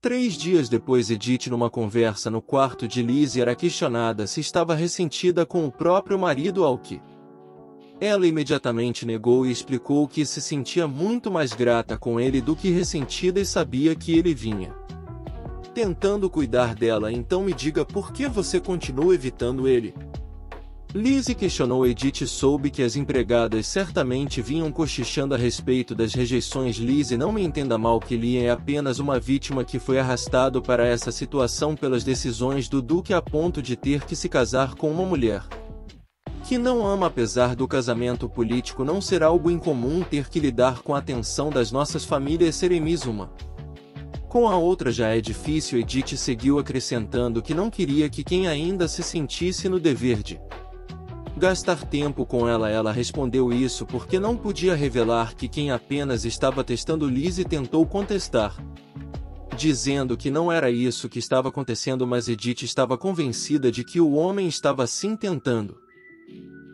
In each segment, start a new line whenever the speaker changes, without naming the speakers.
3 dias depois, Edith, numa conversa no quarto de Lizzie, era questionada se estava ressentida com o próprio marido, ao que ela imediatamente negou e explicou que se sentia muito mais grata com ele do que ressentida e sabia que ele vinha tentando cuidar dela. Então me diga, por que você continua evitando ele? Lizzie questionou. Edith soube que as empregadas certamente vinham cochichando a respeito das rejeições. Lizzie, não me entenda mal, que Liam é apenas uma vítima que foi arrastado para essa situação pelas decisões do Duque a ponto de ter que se casar com uma mulher que não ama. Apesar do casamento político não ser algo incomum, ter que lidar com a tensão das nossas famílias seremos uma com a outra já é difícil. Edith seguiu acrescentando que não queria que quem ainda se sentisse no dever de gastar tempo com ela. Ela respondeu isso porque não podia revelar que quem apenas estava testando. Lizzie tentou contestar, dizendo que não era isso que estava acontecendo, mas Edith estava convencida de que o homem estava sim tentando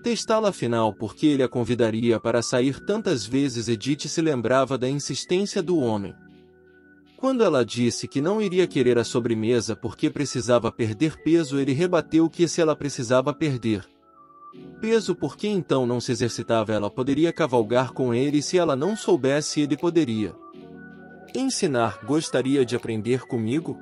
testá-la, afinal, porque ele a convidaria para sair tantas vezes. Edith se lembrava da insistência do homem quando ela disse que não iria querer a sobremesa porque precisava perder peso. Ele rebateu que se ela precisava perder peso, por que então não se exercitava? Ela poderia cavalgar com ele e se ela não soubesse, ele poderia ensinar. Gostaria de aprender comigo?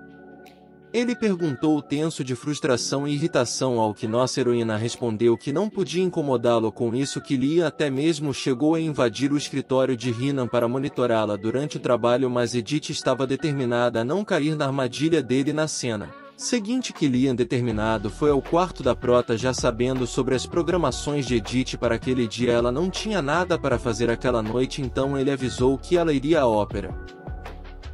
Ele perguntou, tenso de frustração e irritação, ao que nossa heroína respondeu que não podia incomodá-lo com isso, que Liam até mesmo chegou a invadir o escritório de Rhiannon para monitorá-la durante o trabalho, mas Edith estava determinada a não cair na armadilha dele. Na cena seguinte, que Liam, determinado, foi ao quarto da Prota, já sabendo sobre as programações de Edith para aquele dia. Ela não tinha nada para fazer aquela noite, então ele avisou que ela iria à ópera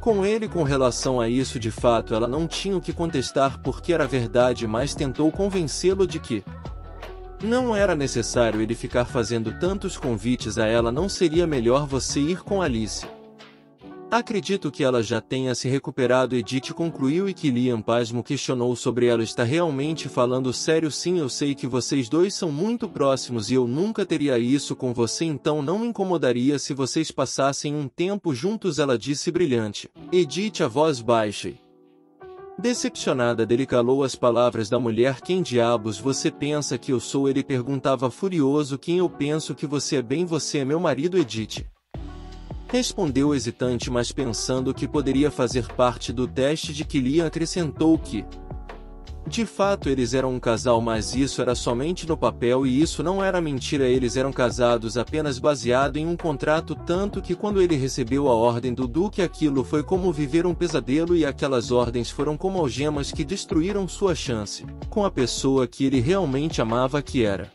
com ele. Com relação a isso, de fato, ela não tinha o que contestar porque era verdade, mas tentou convencê-lo de que não era necessário ele ficar fazendo tantos convites a ela. Não seria melhor você ir com Alice? Acredito que ela já tenha se recuperado, Edith concluiu, e que Liam, pasmo, questionou sobre ela. Está realmente falando sério? Sim, eu sei que vocês dois são muito próximos e eu nunca teria isso com você, então não me incomodaria se vocês passassem um tempo juntos, ela disse brilhante. Edith, a voz baixa e decepcionada dele, calou as palavras da mulher. Quem diabos você pensa que eu sou? Ele perguntava furioso. Quem eu penso que você é? Bem, você é meu marido, Edith respondeu hesitante, mas pensando que poderia fazer parte do teste de que Liam acrescentou que de fato eles eram um casal, mas isso era somente no papel e isso não era mentira. Eles eram casados apenas baseado em um contrato, tanto que quando ele recebeu a ordem do Duque, aquilo foi como viver um pesadelo, e aquelas ordens foram como algemas que destruíram sua chance com a pessoa que ele realmente amava, que era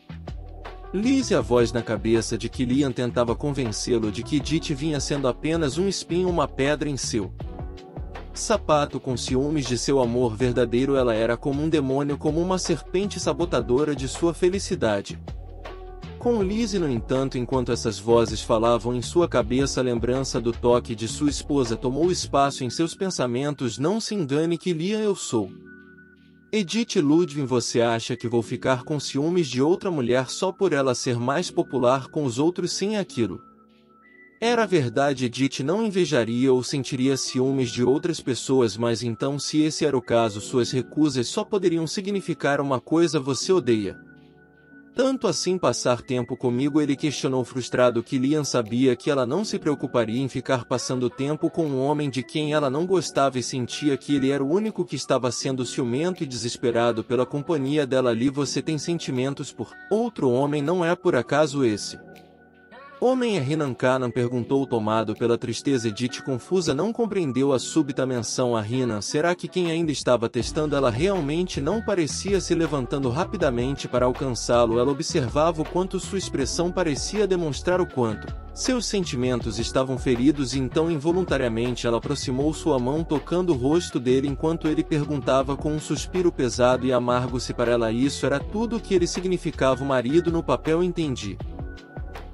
Lizzie. A voz na cabeça de que Liam tentava convencê-lo de que Edith vinha sendo apenas um espinho, uma pedra em seu sapato. Com ciúmes de seu amor verdadeiro, ela era como um demônio, como uma serpente sabotadora de sua felicidade. Com Lizzie, no entanto, enquanto essas vozes falavam em sua cabeça, a lembrança do toque de sua esposa tomou espaço em seus pensamentos. Não se engane, que Liam, eu sou Edith Ludwig. Você acha que vou ficar com ciúmes de outra mulher só por ela ser mais popular com os outros? Sim, aquilo era verdade. Edith não invejaria ou sentiria ciúmes de outras pessoas, mas então, se esse era o caso, suas recusas só poderiam significar uma coisa: você odeia tanto assim passar tempo comigo? Ele questionou frustrado que Liam sabia que ela não se preocuparia em ficar passando tempo com um homem de quem ela não gostava e sentia que ele era o único que estava sendo ciumento e desesperado pela companhia dela ali. Você tem sentimentos por outro homem, não é por acaso esse homem é Rhiannon Cannon? Perguntou, tomado pela tristeza. Edith, confusa, não compreendeu a súbita menção a Rhiannon. Será que quem ainda estava testando ela realmente não parecia se levantando rapidamente para alcançá-lo? Ela observava o quanto sua expressão parecia demonstrar o quanto seus sentimentos estavam feridos, e então involuntariamente ela aproximou sua mão, tocando o rosto dele enquanto ele perguntava com um suspiro pesado e amargo se para ela isso era tudo o que ele significava. O marido no papel, entendi.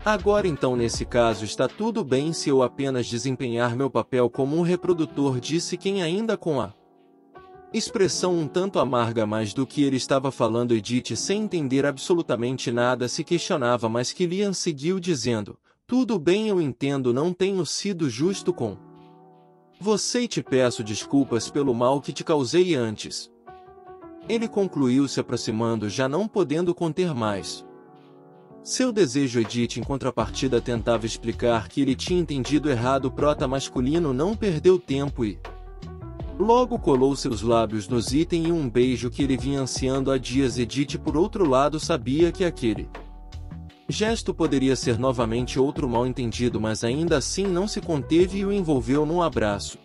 Agora então, nesse caso, está tudo bem se eu apenas desempenhar meu papel como um reprodutor, disse quem, ainda com a expressão um tanto amarga. Mais do que ele estava falando, Edith, sem entender absolutamente nada, se questionava, mas que Liam seguiu dizendo: tudo bem, eu entendo, não tenho sido justo com Você e te peço desculpas pelo mal que te causei antes. Ele concluiu se aproximando, já não podendo conter mais seu desejo. Edith, em contrapartida, tentava explicar que ele tinha entendido errado. O prota masculino não perdeu tempo e logo colou seus lábios nos itens em um beijo que ele vinha ansiando há dias. Edith, por outro lado, sabia que aquele gesto poderia ser novamente outro mal-entendido, mas ainda assim não se conteve e o envolveu num abraço.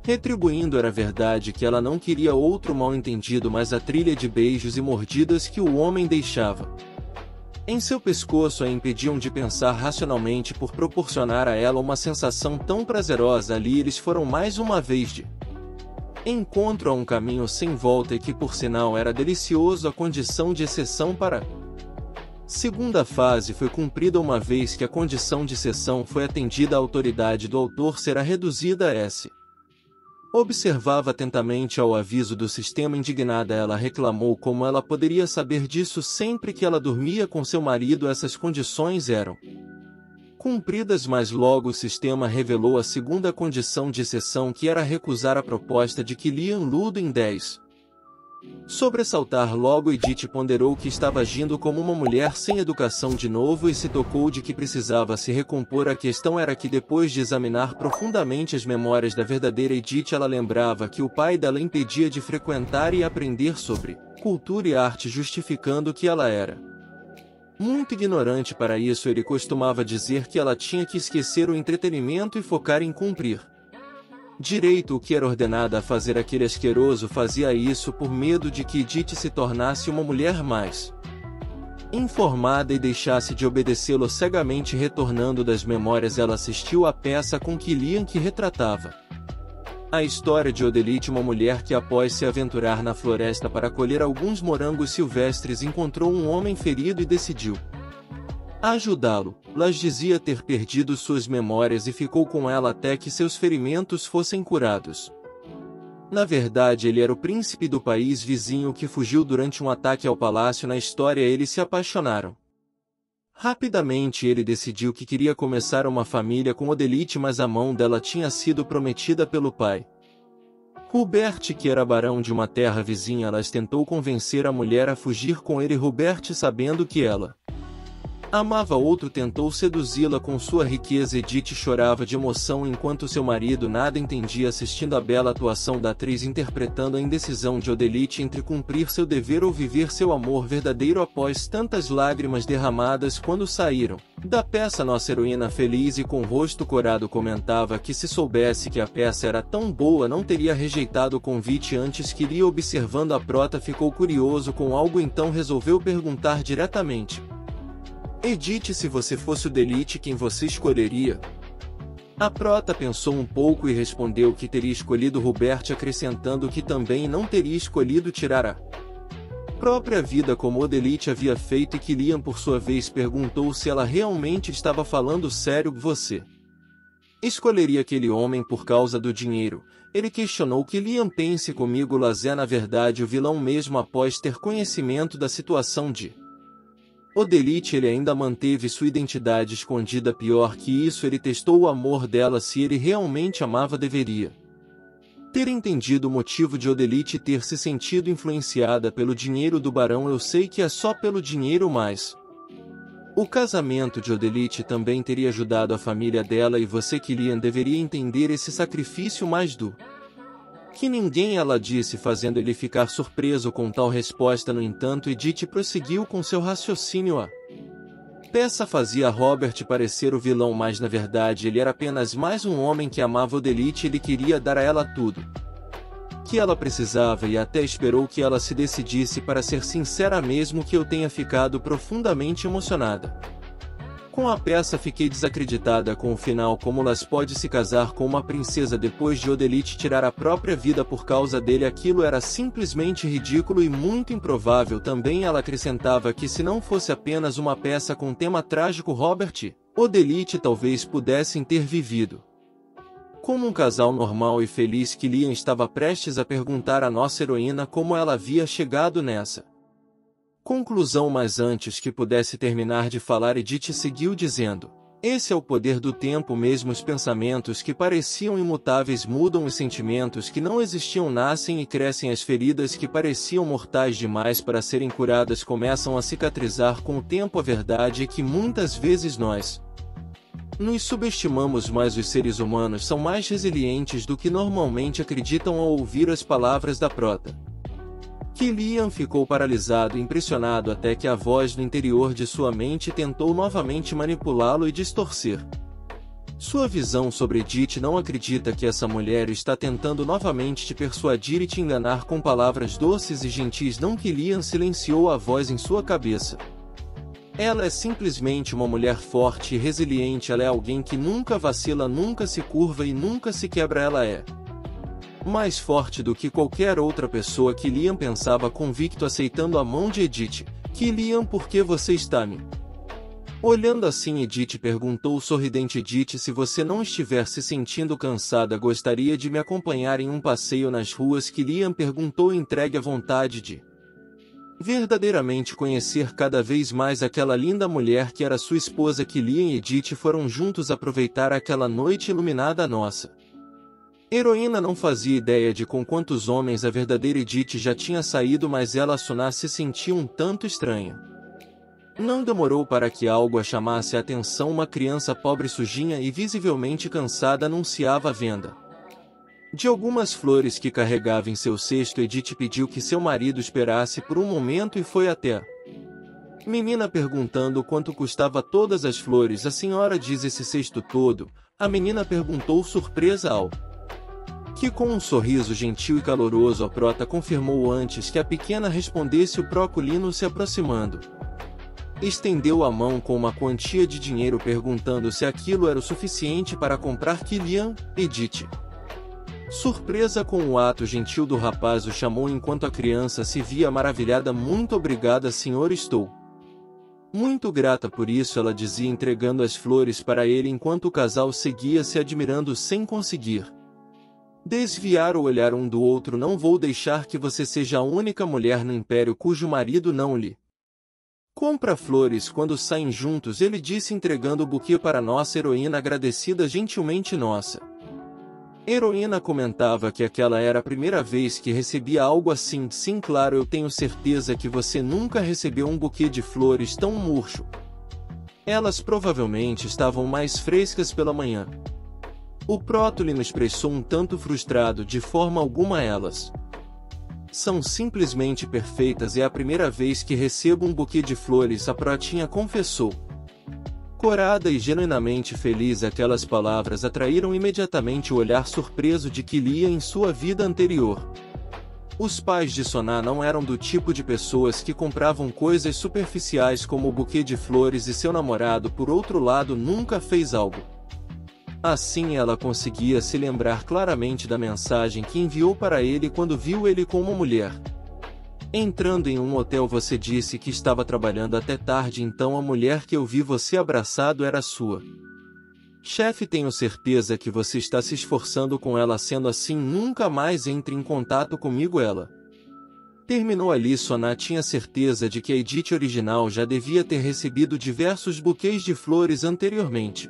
Retribuindo, era verdade que ela não queria outro mal-entendido, mas a trilha de beijos e mordidas que o homem deixava em seu pescoço a impediam de pensar racionalmente. Por proporcionar a ela uma sensação tão prazerosa ali, eles foram mais uma vez de encontro a um caminho sem volta e que, por sinal, era delicioso. A condição de exceção para a segunda fase foi cumprida. Uma vez que a condição de exceção foi atendida, a autoridade do autor será reduzida a S. Observava atentamente ao aviso do sistema. Indignada, ela reclamou como ela poderia saber disso. Sempre que ela dormia com seu marido, essas condições eram cumpridas, mas logo o sistema revelou a segunda condição de exceção, que era recusar a proposta de Killian Ludo em 10. Sobressaltar logo, Edith ponderou que estava agindo como uma mulher sem educação de novo e se tocou de que precisava se recompor. A questão era que, depois de examinar profundamente as memórias da verdadeira Edith, ela lembrava que o pai dela impedia de frequentar e aprender sobre cultura e arte, justificando que ela era muito ignorante para isso. Ele costumava dizer que ela tinha que esquecer o entretenimento e focar em cumprir direito o que era ordenada a fazer. Aquele asqueroso fazia isso por medo de que Edith se tornasse uma mulher mais informada e deixasse de obedecê-lo cegamente. Retornando das memórias, ela assistiu à peça com Killian, que retratava a história de Odelite, uma mulher que, após se aventurar na floresta para colher alguns morangos silvestres, encontrou um homem ferido e decidiu ajudá-lo. Las dizia ter perdido suas memórias e ficou com ela até que seus ferimentos fossem curados. Na verdade, ele era o príncipe do país vizinho que fugiu durante um ataque ao palácio. Na história, eles se apaixonaram. Rapidamente ele decidiu que queria começar uma família com Odelite, mas a mão dela tinha sido prometida pelo pai Hubert, que era barão de uma terra vizinha. Las tentou convencer a mulher a fugir com ele. Hubert, sabendo que ela amava outro, tentou seduzi-la com sua riqueza. Edith chorava de emoção enquanto seu marido nada entendia, assistindo à bela atuação da atriz interpretando a indecisão de Odelite entre cumprir seu dever ou viver seu amor verdadeiro. Após tantas lágrimas derramadas quando saíram da peça, nossa heroína, feliz e com o rosto corado, comentava que se soubesse que a peça era tão boa não teria rejeitado o convite antes. Que iria observando a prota, ficou curioso com algo, então resolveu perguntar diretamente: Edith, se você fosse Odelite, quem você escolheria? A prota pensou um pouco e respondeu que teria escolhido Hubert, acrescentando que também não teria escolhido tirar a própria vida como Odelite havia feito. E Killian, por sua vez, perguntou se ela realmente estava falando sério. Você escolheria aquele homem por causa do dinheiro? Ele questionou. Killian, pense comigo, Las é na verdade o vilão mesmo. Após ter conhecimento da situação de Odelite, ele ainda manteve sua identidade escondida. Pior que isso, ele testou o amor dela. Se ele realmente amava, deveria ter entendido o motivo de Odelite ter se sentido influenciada pelo dinheiro do barão. Eu sei que é só pelo dinheiro, mas o casamento de Odelite também teria ajudado a família dela, e você, Killian, deveria entender esse sacrifício mais do que ninguém, ela disse, fazendo ele ficar surpreso com tal resposta. No entanto, Edith prosseguiu com seu raciocínio. A peça fazia Robert parecer o vilão, mas na verdade ele era apenas mais um homem que amava Odelite. Ele queria dar a ela tudo que ela precisava e até esperou que ela se decidisse. Para ser sincera, mesmo que eu tenha ficado profundamente emocionada com a peça, fiquei desacreditada com o final. Como Las pode se casar com uma princesa depois de Odelite tirar a própria vida por causa dele? Aquilo era simplesmente ridículo e muito improvável. Também ela acrescentava que se não fosse apenas uma peça com tema trágico, Robert e Odelite talvez pudessem ter vivido como um casal normal e feliz. Killian estava prestes a perguntar à nossa heroína como ela havia chegado nessa conclusão, mas antes que pudesse terminar de falar, Edith seguiu dizendo: Esse é o poder do tempo, mesmo os pensamentos que pareciam imutáveis mudam, os sentimentos que não existiam nascem e crescem, as feridas que pareciam mortais demais para serem curadas começam a cicatrizar com o tempo. A verdade é que muitas vezes nós nos subestimamos, mas os seres humanos são mais resilientes do que normalmente acreditam ao ouvir as palavras da prota. Killian ficou paralisado e impressionado até que a voz no interior de sua mente tentou novamente manipulá-lo e distorcer sua visão sobre Edith. Não acredita que essa mulher está tentando novamente te persuadir e te enganar com palavras doces e gentis? Não. Killian silenciou a voz em sua cabeça. Ela é simplesmente uma mulher forte e resiliente. Ela é alguém que nunca vacila, nunca se curva e nunca se quebra. Ela é mais forte do que qualquer outra pessoa. Killian pensava convicto, aceitando a mão de Edith. Killian, por que você está me olhando assim? Edith perguntou sorridente. Edith, se você não estiver se sentindo cansada, gostaria de me acompanhar em um passeio nas ruas? Killian perguntou, entregue à vontade de verdadeiramente conhecer cada vez mais aquela linda mulher que era sua esposa. Killian e Edith foram juntos aproveitar aquela noite iluminada. Nossa heroína não fazia ideia de com quantos homens a verdadeira Edith já tinha saído, mas ela Suna se sentia um tanto estranha. Não demorou para que algo a chamasse a atenção. Uma criança pobre, sujinha e visivelmente cansada anunciava a venda de algumas flores que carregava em seu cesto. Edith pediu que seu marido esperasse por um momento e foi até a menina perguntando quanto custava todas as flores. A senhora diz esse cesto todo? A menina perguntou, surpresa ao que com um sorriso gentil e caloroso a prota confirmou antes que a pequena respondesse. O proculino, se aproximando, estendeu a mão com uma quantia de dinheiro perguntando se aquilo era o suficiente para comprar. Killian, Edith, surpresa com o ato gentil do rapaz, o chamou enquanto a criança se via maravilhada. Muito obrigada, senhor, estou muito grata por isso, ela dizia, entregando as flores para ele enquanto o casal seguia se admirando sem conseguir desviar o olhar um do outro. Não vou deixar que você seja a única mulher no império cujo marido não lhe compra flores quando saem juntos, ele disse, entregando o buquê para nossa heroína agradecida gentilmente. Nossa heroína comentava que aquela era a primeira vez que recebia algo assim. Sim, claro, eu tenho certeza que você nunca recebeu um buquê de flores tão murcho. Elas provavelmente estavam mais frescas pela manhã. O prótolino expressou um tanto frustrado. De forma alguma, elas são simplesmente perfeitas. É a primeira vez que recebo um buquê de flores, a protinha confessou. Corada e genuinamente feliz, aquelas palavras atraíram imediatamente o olhar surpreso de Killian. Em sua vida anterior, os pais de Sona não eram do tipo de pessoas que compravam coisas superficiais como o buquê de flores, e seu namorado, por outro lado, nunca fez algo assim. Ela conseguia se lembrar claramente da mensagem que enviou para ele quando viu ele com uma mulher entrando em um hotel. Você disse que estava trabalhando até tarde, então a mulher que eu vi você abraçado era sua chefe. Tenho certeza que você está se esforçando com ela. Sendo assim, nunca mais entre em contato comigo. Ela terminou ali. Sona tinha certeza de que a Edith original já devia ter recebido diversos buquês de flores anteriormente,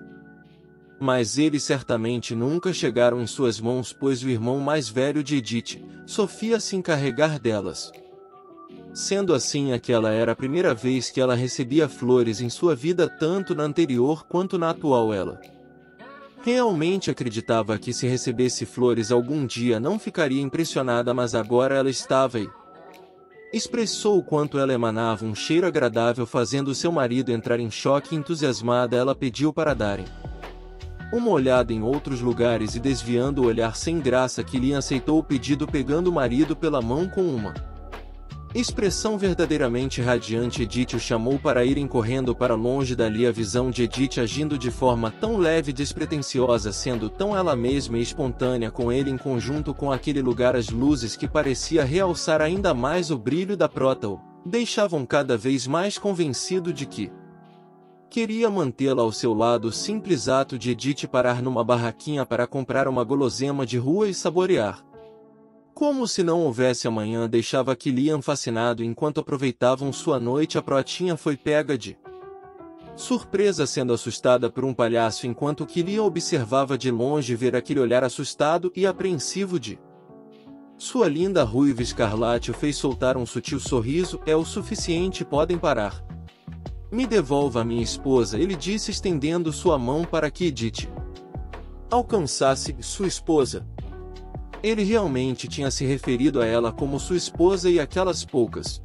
mas eles certamente nunca chegaram em suas mãos, pois o irmão mais velho de Edith, Sofia, se encarregar delas. Sendo assim, aquela era a primeira vez que ela recebia flores em sua vida, tanto na anterior quanto na atual. Ela realmente acreditava que se recebesse flores algum dia não ficaria impressionada, mas agora ela estava e expressou o quanto ela emanava um cheiro agradável, fazendo seu marido entrar em choque. Entusiasmada, ela pediu para darem uma olhada em outros lugares e, desviando o olhar sem graça, Killian aceitou o pedido, pegando o marido pela mão com uma expressão verdadeiramente radiante. Edith o chamou para irem correndo para longe dali. A visão de Edith agindo de forma tão leve e despretensiosa, sendo tão ela mesma e espontânea com ele, em conjunto com aquele lugar, as luzes que parecia realçar ainda mais o brilho da prota, o deixavam cada vez mais convencido de que queria mantê-la ao seu lado. O simples ato de Edith parar numa barraquinha para comprar uma gulosema de rua e saborear como se não houvesse amanhã deixava Killian fascinado. Enquanto aproveitavam sua noite, a protinha foi pega de surpresa sendo assustada por um palhaço enquanto Killian observava de longe ver aquele olhar assustado e apreensivo de sua linda ruiva escarlate o fez soltar um sutil sorriso. É o suficiente, podem parar. Me devolva a minha esposa, ele disse estendendo sua mão para que Edith alcançasse sua esposa. Ele realmente tinha se referido a ela como sua esposa e aquelas poucas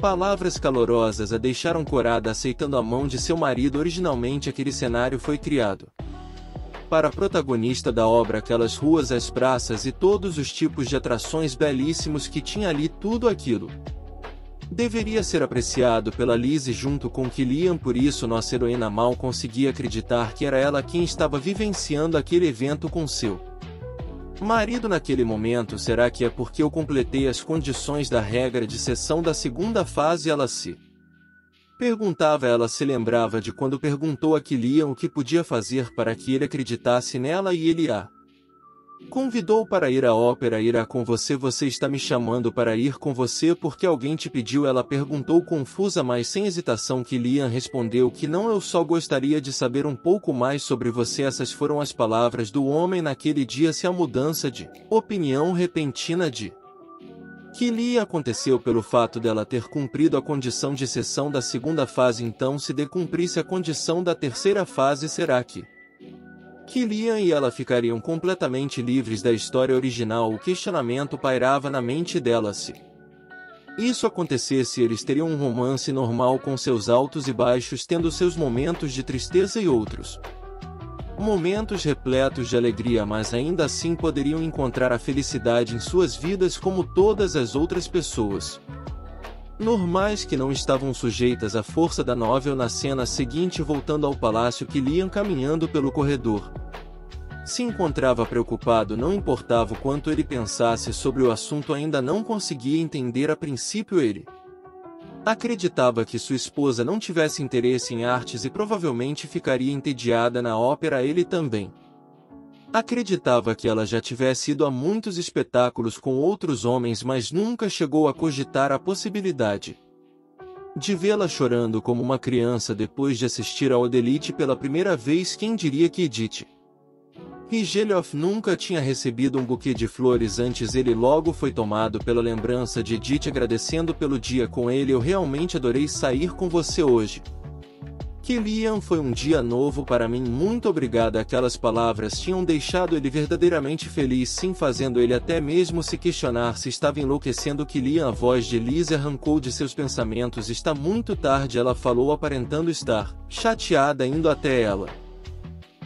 palavras calorosas a deixaram corada aceitando a mão de seu marido. Originalmente aquele cenário foi criado para a protagonista da obra, aquelas ruas, as praças e todos os tipos de atrações belíssimos que tinha ali. Tudo aquilo deveria ser apreciado pela Lizzie junto com Killian, por isso nossa heroína mal conseguia acreditar que era ela quem estava vivenciando aquele evento com seu marido naquele momento. Será que é porque eu completei as condições da regra de sessão da segunda fase? Ela se perguntava. Ela se lembrava de quando perguntou a Killian o que podia fazer para que ele acreditasse nela e ele a convidou para ir à ópera. Ir com você? Você está me chamando para ir com você porque alguém te pediu? Ela perguntou confusa, mas sem hesitação. Killian respondeu que não, eu só gostaria de saber um pouco mais sobre você. Essas foram as palavras do homem naquele dia. Se a mudança de opinião repentina de Killian aconteceu pelo fato dela ter cumprido a condição de sessão da segunda fase, então se decumprisse a condição da terceira fase, será que Killian e ela ficariam completamente livres da história original? O questionamento pairava na mente dela. Se isso acontecesse, eles teriam um romance normal com seus altos e baixos, tendo seus momentos de tristeza e outros momentos repletos de alegria, mas ainda assim poderiam encontrar a felicidade em suas vidas como todas as outras pessoas normais que não estavam sujeitas à força da novel. Na cena seguinte, voltando ao palácio, Killian caminhando pelo corredor se encontrava preocupado. Não importava o quanto ele pensasse sobre o assunto, ainda não conseguia entender. A princípio ele acreditava que sua esposa não tivesse interesse em artes e provavelmente ficaria entediada na ópera. Ele também acreditava que ela já tivesse ido a muitos espetáculos com outros homens, mas nunca chegou a cogitar a possibilidade de vê-la chorando como uma criança depois de assistir a Odelite pela primeira vez. Quem diria que Edith Rigelhoff nunca tinha recebido um buquê de flores antes. Ele logo foi tomado pela lembrança de Edith agradecendo pelo dia com ele. Eu realmente adorei sair com você hoje, Killian. Foi um dia novo para mim. Muito obrigada. Aquelas palavras tinham deixado ele verdadeiramente feliz, sim, fazendo ele até mesmo se questionar se estava enlouquecendo. Killian, a voz de Lizzie arrancou de seus pensamentos. Está muito tarde, ela falou, aparentando estar chateada. Indo até ela,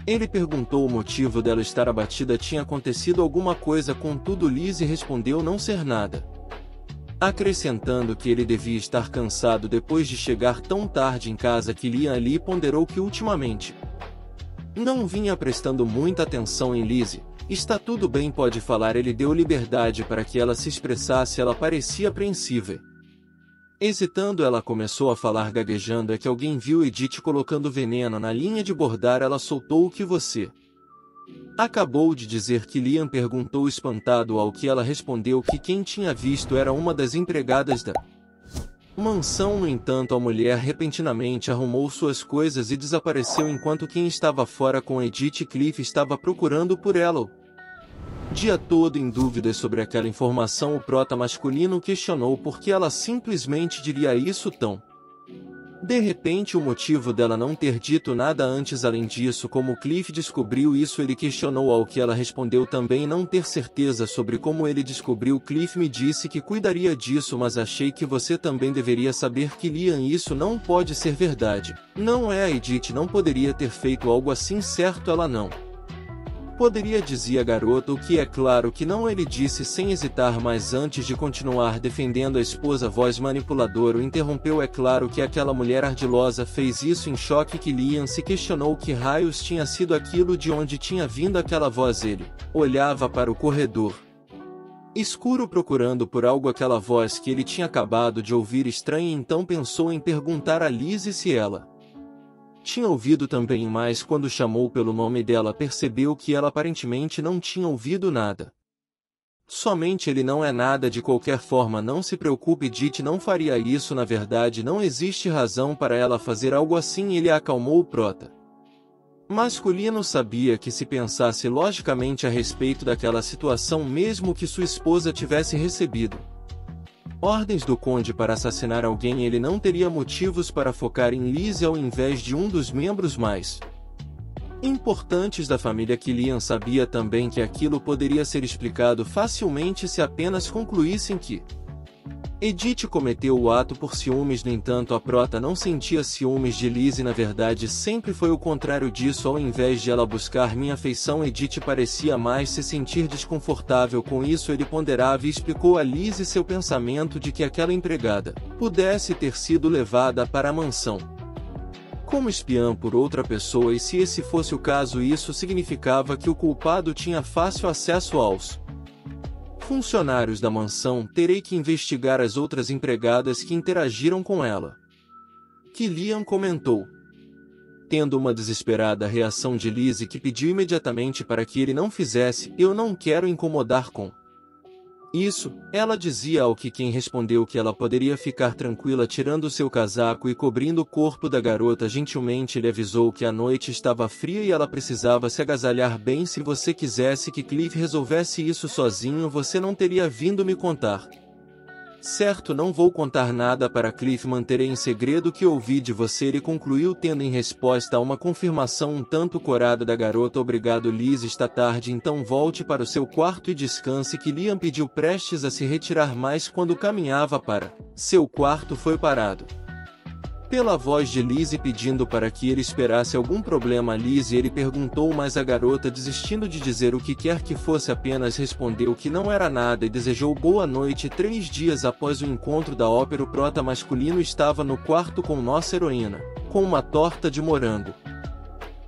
ele perguntou o motivo dela estar abatida. Tinha acontecido alguma coisa? Contudo, Lizzie respondeu não ser nada, acrescentando que ele devia estar cansado depois de chegar tão tarde em casa. Killian ali ponderou que ultimamente não vinha prestando muita atenção em Lizzie. Está tudo bem, pode falar. Ele deu liberdade para que ela se expressasse. Ela parecia apreensiva. Hesitando, ela começou a falar gaguejando. É que alguém viu Edith colocando veneno na linha de bordar. Ela soltou o que você acabou de dizer? Killian perguntou espantado, ao que ela respondeu que quem tinha visto era uma das empregadas da mansão. No entanto, a mulher repentinamente arrumou suas coisas e desapareceu enquanto quem estava fora com Edith, Cliff, estava procurando por ela o dia todo. Em dúvidas sobre aquela informação, o prota masculino questionou por que ela simplesmente diria isso tão de repente. O motivo dela não ter dito nada antes. Além disso, como Cliff descobriu isso? Ele questionou, ao que ela respondeu também não ter certeza sobre como ele descobriu. Cliff me disse que cuidaria disso, mas achei que você também deveria saber. Killian, isso não pode ser verdade. Não é, a Edith não poderia ter feito algo assim, certo? Ela não poderia, dizia a garota, o que é claro que não, ele disse sem hesitar, mas antes de continuar defendendo a esposa, a voz manipuladora o interrompeu. É claro que aquela mulher ardilosa fez isso. Em choque, Killian se questionou que raios tinha sido aquilo, de onde tinha vindo aquela voz. Ele olhava para o corredor escuro procurando por algo. Aquela voz que ele tinha acabado de ouvir estranha, então pensou em perguntar a Lizzie se ela tinha ouvido também, mas quando chamou pelo nome dela percebeu que ela aparentemente não tinha ouvido nada. Somente ele não é nada de qualquer forma, não se preocupe, Edith não faria isso, na verdade não existe razão para ela fazer algo assim, ele acalmou o prota. Masculino sabia que se pensasse logicamente a respeito daquela situação, mesmo que sua esposa tivesse recebido ordens do conde para assassinar alguém, ele não teria motivos para focar em Lizzie ao invés de um dos membros mais importantes da família. Killian sabia também que aquilo poderia ser explicado facilmente se apenas concluíssem que Edith cometeu o ato por ciúmes. No entanto, a prota não sentia ciúmes de Lizzie, na verdade sempre foi o contrário disso. Ao invés de ela buscar minha afeição, Edith parecia mais se sentir desconfortável com isso. Ele ponderava e explicou a Lizzie seu pensamento de que aquela empregada pudesse ter sido levada para a mansão como espiã por outra pessoa, e se esse fosse o caso, isso significava que o culpado tinha fácil acesso aos funcionários da mansão. Terei que investigar as outras empregadas que interagiram com ela, Killian comentou, tendo uma desesperada reação de Lizzie, que pediu imediatamente para que ele não fizesse. Eu não quero incomodar com isso, ela dizia, ao que quem respondeu que ela poderia ficar tranquila, tirando seu casaco e cobrindo o corpo da garota. Gentilmente ele avisou que a noite estava fria e ela precisava se agasalhar bem. Se você quisesse que Cliff resolvesse isso sozinho, você não teria vindo me contar. Certo, não vou contar nada para Cliff, manterei em segredo o que ouvi de você, ele concluiu, tendo em resposta a uma confirmação um tanto corada da garota. Obrigado, Lizzie, está tarde, então volte para o seu quarto e descanse. Killian pediu, prestes a se retirar, mas quando caminhava para seu quarto foi parado pela voz de Lizzie pedindo para que ele esperasse. Algum problema, Lizzie? Ele perguntou, mas a garota, desistindo de dizer o que quer que fosse, apenas respondeu que não era nada e desejou boa noite. 3 dias após o encontro da ópera, o prota masculino estava no quarto com nossa heroína, com uma torta de morango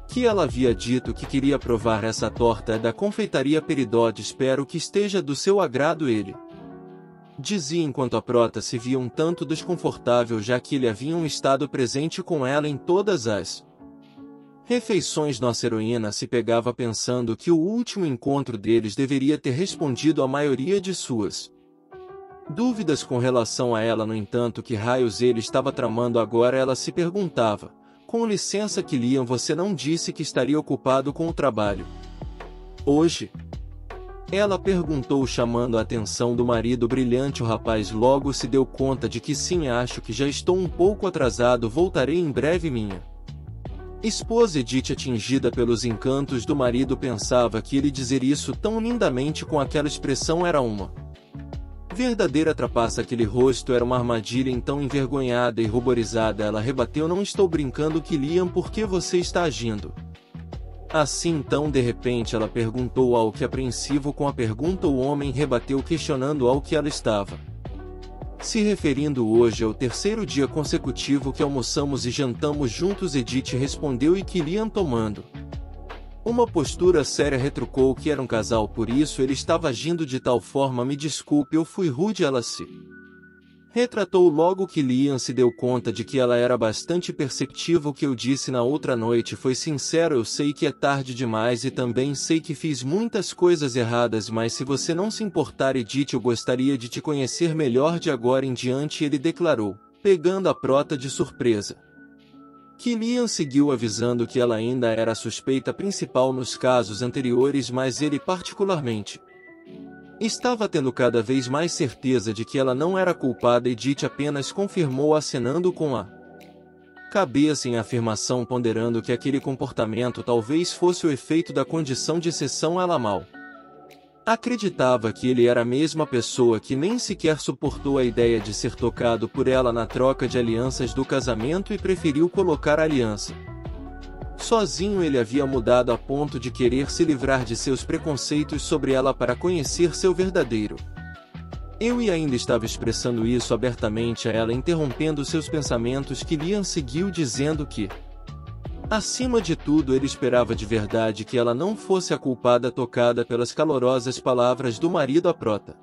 que ela havia dito que queria provar. Essa torta é da confeitaria Peridot, espero que esteja do seu agrado, ele dizia enquanto a prota se via um tanto desconfortável, já que ele havia estado presente com ela em todas as refeições. Nossa heroína se pegava pensando que o último encontro deles deveria ter respondido à maioria de suas dúvidas com relação a ela. No entanto, que raios ele estava tramando agora? Ela se perguntava. Com licença, Killian, você não disse que estaria ocupado com o trabalho hoje? Ela perguntou, chamando a atenção do marido brilhante. O rapaz logo se deu conta de que sim, acho que já estou um pouco atrasado, voltarei em breve. Minha esposa Edith, atingida pelos encantos do marido, pensava que ele dizer isso tão lindamente com aquela expressão era uma verdadeira trapaça. Aquele rosto era uma armadilha. Então, envergonhada e ruborizada, ela rebateu, não estou brincando, Killian, por que você está agindo assim? Então, de repente, ela perguntou, ao que, apreensivo com a pergunta, o homem rebateu, questionando ao que ela estava se referindo. Hoje é o 3º dia consecutivo que almoçamos e jantamos juntos, Edith respondeu, e Killian, tomando uma postura séria, retrucou que era um casal, por isso ele estava agindo de tal forma. Me desculpe, eu fui rude, ela se retratou. Logo Killian se deu conta de que ela era bastante perceptível. O que eu disse na outra noite foi sincero. Eu sei que é tarde demais e também sei que fiz muitas coisas erradas, mas se você não se importar, Edith, eu gostaria de te conhecer melhor de agora em diante, ele declarou, pegando a prota de surpresa. Killian seguiu avisando que ela ainda era a suspeita principal nos casos anteriores, mas ele particularmente estava tendo cada vez mais certeza de que ela não era culpada. Edith apenas confirmou, acenando com a cabeça em afirmação, ponderando que aquele comportamento talvez fosse o efeito da condição de exceção. Ela mal acreditava que ele era a mesma pessoa que nem sequer suportou a ideia de ser tocado por ela na troca de alianças do casamento e preferiu colocar a aliança sozinho. Ele havia mudado a ponto de querer se livrar de seus preconceitos sobre ela para conhecer seu verdadeiro eu, e ainda estava expressando isso abertamente a ela, interrompendo seus pensamentos. Killian seguiu dizendo que, acima de tudo, ele esperava de verdade que ela não fosse a culpada. Tocada pelas calorosas palavras do marido, a prota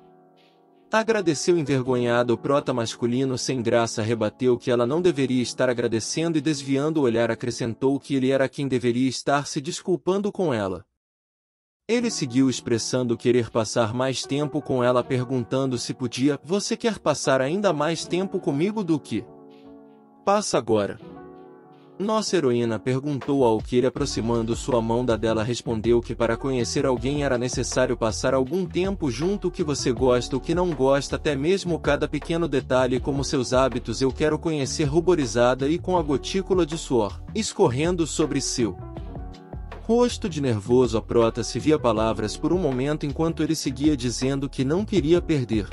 agradeceu envergonhada. O prota masculino sem graça rebateu que ela não deveria estar agradecendo e, desviando o olhar, acrescentou que ele era quem deveria estar se desculpando com ela. Ele seguiu expressando querer passar mais tempo com ela, perguntando se podia. Você quer passar ainda mais tempo comigo do que passa agora? Nossa heroína perguntou ao que ele, aproximando sua mão da dela, respondeu que para conhecer alguém era necessário passar algum tempo junto. O que você gosta, o que não gosta, até mesmo cada pequeno detalhe como seus hábitos eu quero conhecer. Ruborizada e com a gotícula de suor escorrendo sobre seu rosto de nervoso, a prota se via palavras por um momento enquanto ele seguia dizendo que não queria perder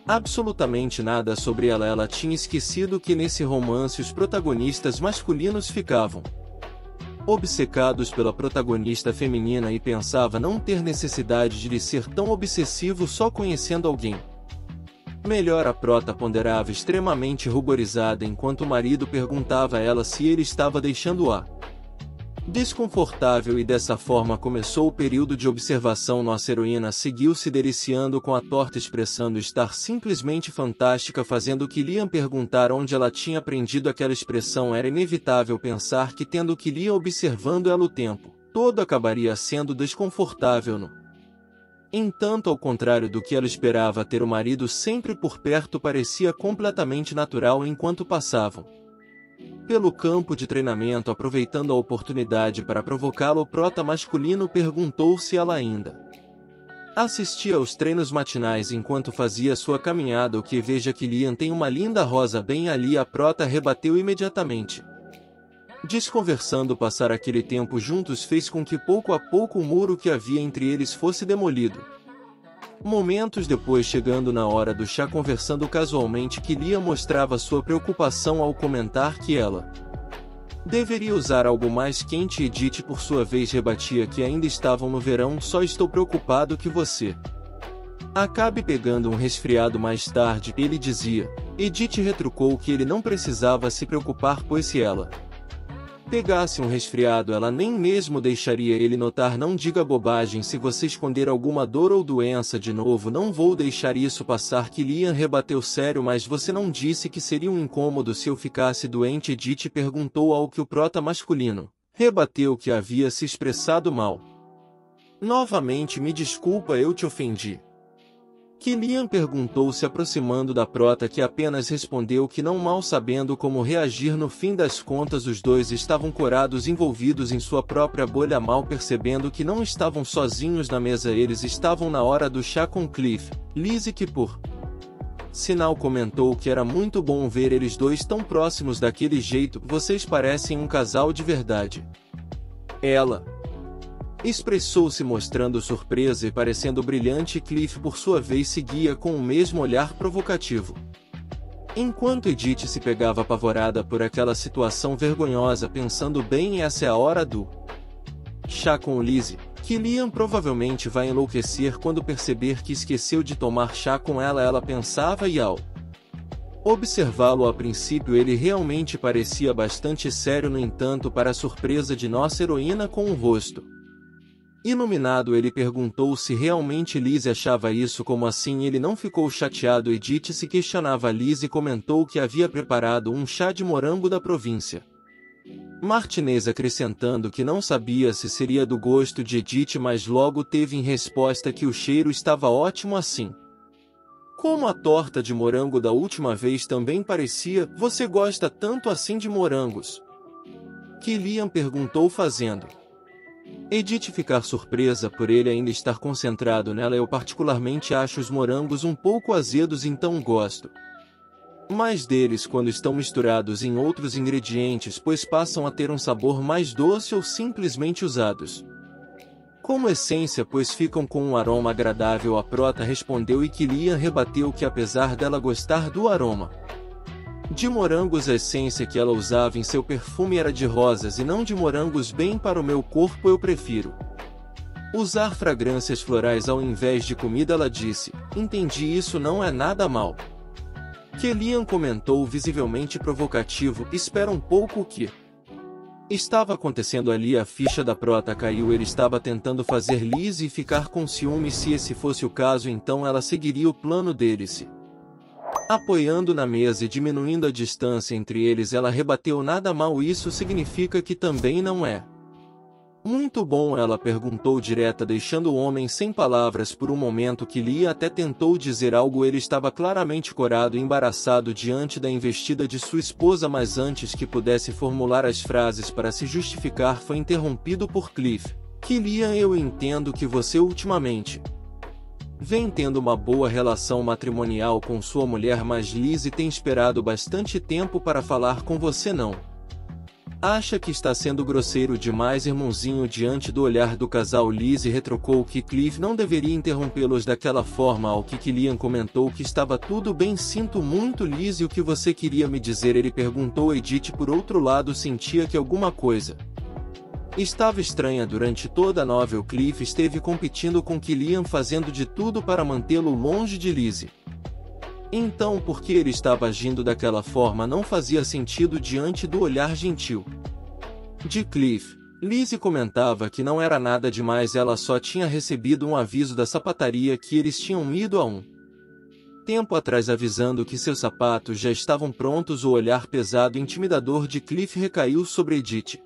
absolutamente nada sobre ela. Ela tinha esquecido que nesse romance os protagonistas masculinos ficavam obcecados pela protagonista feminina e pensava não ter necessidade de lhe ser tão obsessivo só conhecendo alguém melhor. A prota ponderava, extremamente ruborizada, enquanto o marido perguntava a ela se ele estava deixando-a desconfortável, e dessa forma começou o período de observação. Nossa heroína seguiu se deliciando com a torta, expressando estar simplesmente fantástica, fazendo que Liam perguntar onde ela tinha aprendido aquela expressão. Era inevitável pensar que, tendo que Liam observando ela o tempo todo, acabaria sendo desconfortável. No entanto, ao contrário do que ela esperava, ter o marido sempre por perto parecia completamente natural. Enquanto passavam pelo campo de treinamento, aproveitando a oportunidade para provocá-lo, o prota masculino perguntou se ela ainda assistia aos treinos matinais enquanto fazia sua caminhada. O que? Veja que Liam tem uma linda rosa bem ali. A prota rebateu imediatamente. Desconversando, passar aquele tempo juntos fez com que pouco a pouco o muro que havia entre eles fosse demolido. Momentos depois, chegando na hora do chá, conversando casualmente, que Liam mostrava sua preocupação ao comentar que ela deveria usar algo mais quente. Edith, por sua vez, rebatia que ainda estavam no verão. Só estou preocupado que você acabe pegando um resfriado mais tarde, ele dizia. Edith retrucou que ele não precisava se preocupar, pois se ela pegasse um resfriado, ela nem mesmo deixaria ele notar. Não diga bobagem, se você esconder alguma dor ou doença de novo, não vou deixar isso passar. Que Liam rebateu. Sério, mas você não disse que seria um incômodo se eu ficasse doente? Edith perguntou, ao que o prota masculino rebateu que havia se expressado mal. Novamente, me desculpa, eu te ofendi. Que Liam perguntou, se aproximando da prota, que apenas respondeu que não, mal sabendo como reagir. No fim das contas, os dois estavam corados, envolvidos em sua própria bolha, mal percebendo que não estavam sozinhos na mesa. Eles estavam na hora do chá com Cliff. Lizzie, que por sinal comentou que era muito bom ver eles dois tão próximos daquele jeito. Vocês parecem um casal de verdade. Ela expressou-se, mostrando surpresa e parecendo brilhante. Cliff, por sua vez, seguia com o mesmo olhar provocativo. Enquanto Edith se pegava apavorada por aquela situação vergonhosa, pensando bem, essa é a hora do chá com Lizzie, que Liam provavelmente vai enlouquecer quando perceber que esqueceu de tomar chá com ela. Ela pensava, e ao observá-lo a princípio ele realmente parecia bastante sério. No entanto, para a surpresa de nossa heroína, com o rosto iluminado, ele perguntou se realmente Lizzie achava isso. Como assim? Ele não ficou chateado. Edith se questionava. Lizzie comentou que havia preparado um chá de morango da província Martinez, acrescentando que não sabia se seria do gosto de Edith, mas logo teve em resposta que o cheiro estava ótimo, assim como a torta de morango da última vez também parecia. Você gosta tanto assim de morangos? Que Liam perguntou, fazendo Edith ficar surpresa por ele ainda estar concentrado nela. Eu particularmente acho os morangos um pouco azedos, então gosto mais deles quando estão misturados em outros ingredientes, pois passam a ter um sabor mais doce, ou simplesmente usados como essência, pois ficam com um aroma agradável. A prota respondeu, e que Liam rebateu que apesar dela gostar do aroma de morangos, a essência que ela usava em seu perfume era de rosas e não de morangos. Bem, para o meu corpo eu prefiro usar fragrâncias florais ao invés de comida, ela disse. Entendi, isso não é nada mal. Que Liam comentou, visivelmente provocativo. Espera um pouco, o que estava acontecendo ali? A ficha da prota caiu. Ele estava tentando fazer Lizzie ficar com ciúme. Se esse fosse o caso, então ela seguiria o plano dele, se apoiando na mesa e diminuindo a distância entre eles. Ela rebateu, nada mal, isso significa que também não é Muito bom, ela perguntou direta, deixando o homem sem palavras por um momento. Que Lia até tentou dizer algo. Ele estava claramente corado e embaraçado diante da investida de sua esposa, mas antes que pudesse formular as frases para se justificar, foi interrompido por Cliff. Que Lia, eu entendo que você ultimamente vem tendo uma boa relação matrimonial com sua mulher, mas Lizzie tem esperado bastante tempo para falar com você, não? Acha que está sendo grosseiro demais, irmãozinho? Diante do olhar do casal, Lizzie retrucou que Cliff não deveria interrompê-los daquela forma, ao que Killian comentou que estava tudo bem. Sinto muito, Lizzie, o que você queria me dizer? Ele perguntou. Edith, por outro lado, sentia que alguma coisa estava estranha durante toda a novel. Cliff esteve competindo com Killian, fazendo de tudo para mantê-lo longe de Lizzie. Então, por que ele estava agindo daquela forma não fazia sentido diante do olhar gentil de Cliff. Lizzie comentava que não era nada demais, ela só tinha recebido um aviso da sapataria que eles tinham ido há um tempo atrás avisando que seus sapatos já estavam prontos. O olhar pesado e intimidador de Cliff recaiu sobre Edith.